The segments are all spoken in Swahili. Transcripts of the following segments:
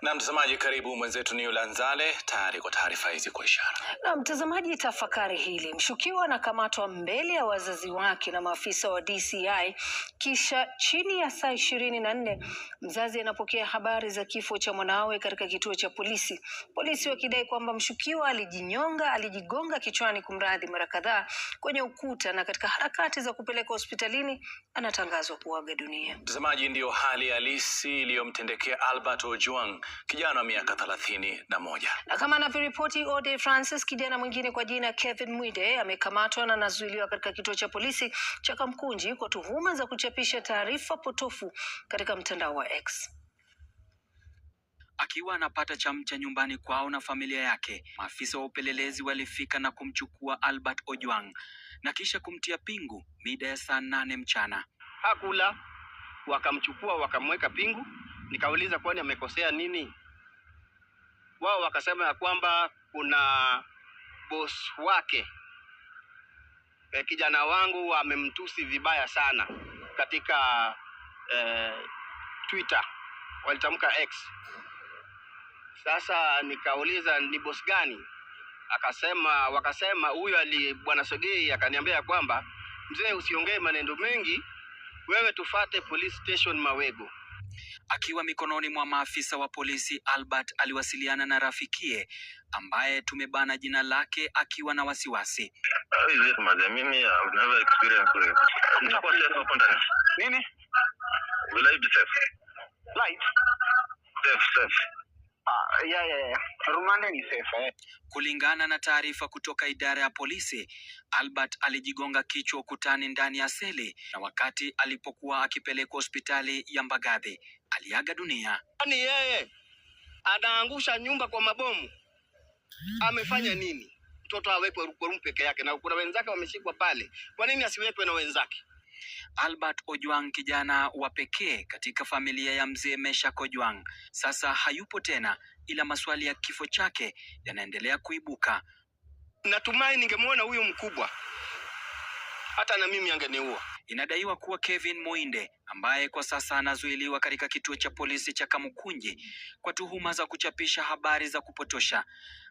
Na mtazamaji, karibu mwenzetu ni Ulanzale tayari kwa taarifa hizi kwa ishara. Na mtazamaji, tafakari hili: mshukiwa anakamatwa mbele ya wazazi wake na maafisa wa DCI, kisha chini ya saa 24 mzazi anapokea habari za kifo cha mwanawe katika kituo cha polisi, polisi wakidai kwamba mshukiwa alijigonga kichwani mara kadhaa kwenye ukuta, na katika harakati za kupeleka hospitalini anatangazwa kuaga dunia. Mtazamaji, ndiyo hali halisi iliyomtendekea Albert Ojwang, kijana wa miaka 31. Na kama anavyoripoti Ode Francis, kijana mwingine kwa jina Kevin Mwide amekamatwa na anazuiliwa katika kituo cha polisi cha Kamkunji kwa tuhuma za kuchapisha taarifa potofu katika mtandao wa X. Akiwa anapata chamcha nyumbani kwao na familia yake, maafisa wa upelelezi walifika na kumchukua Albert Ojwang na kisha kumtia pingu mida ya saa 8 mchana. Hakula, wakamchukua wakamweka pingu. Nikauliza kwani amekosea nini? Wao wakasema ya kwamba kuna boss wake, kijana wangu amemtusi vibaya sana katika Twitter, walitamka X. Sasa nikauliza ni boss gani? Wakasema huyo bwana Sogei. Akaniambia kwamba mzee, usiongee maneno mengi, wewe tufate police station Mawego. Akiwa mikononi mwa maafisa wa polisi, Albert aliwasiliana na rafikie ambaye tumebana jina lake akiwa na wasiwasi. Mimi I've never experienced it. Nini? Will I be safe? Light? Safe. Yeah. Rumande ni safe. Kulingana na taarifa kutoka idara ya polisi, Albert alijigonga kichwa ukutani ndani ya seli, na wakati alipokuwa akipelekwa hospitali ya Mbagathi aliaga dunia. Kwani yeye anaangusha nyumba kwa mabomu? Amefanya nini? Mtoto awekwe rumu peke yake na kuna wenzake wameshikwa pale. Kwa nini asiwekwe na wenzake? Albert Ojwang, kijana wa pekee katika familia ya mzee Meshak Ojwang, sasa hayupo tena, ila maswali ya kifo chake yanaendelea kuibuka. Natumai ningemuona huyo mkubwa, hata na mimi angeniua. Inadaiwa kuwa Kevin Mwinde, ambaye kwa sasa anazuiliwa katika kituo cha polisi cha Kamkunji kwa tuhuma za kuchapisha habari za kupotosha,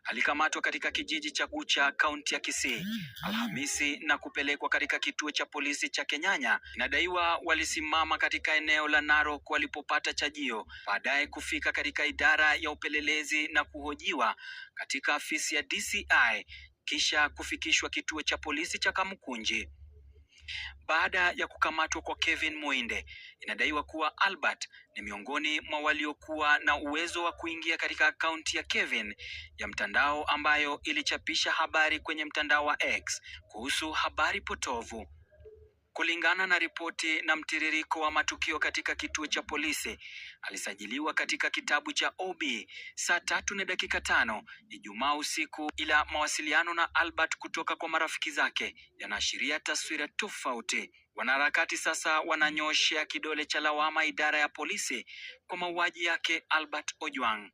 alikamatwa katika kijiji cha Gucha, kaunti ya Kisii Alhamisi na kupelekwa katika kituo cha polisi cha Kenyanya. Inadaiwa walisimama katika eneo la Narok walipopata chajio, baadaye kufika katika idara ya upelelezi na kuhojiwa katika afisi ya DCI, kisha kufikishwa kituo cha polisi cha Kamkunji. Baada ya kukamatwa kwa Kevin Mwinde, inadaiwa kuwa Albert ni miongoni mwa waliokuwa na uwezo wa kuingia katika akaunti ya Kevin ya mtandao ambayo ilichapisha habari kwenye mtandao wa X kuhusu habari potovu. Kulingana na ripoti na mtiririko wa matukio katika kituo cha polisi, alisajiliwa katika kitabu cha OB saa 3:05 Ijumaa usiku, ila mawasiliano na Albert kutoka kwa marafiki zake yanaashiria taswira tofauti. Wanaharakati sasa wananyoshea kidole cha lawama idara ya polisi kwa mauaji yake Albert Ojwang.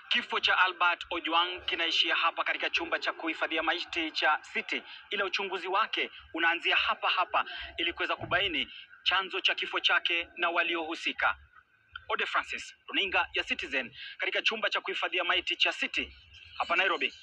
Kifo cha Albert Ojwang kinaishia hapa katika chumba cha kuhifadhia maiti cha City, ila uchunguzi wake unaanzia hapa ili kuweza kubaini chanzo cha kifo chake na waliohusika. Ode Francis, runinga ya Citizen, katika chumba cha kuhifadhia maiti cha City hapa Nairobi.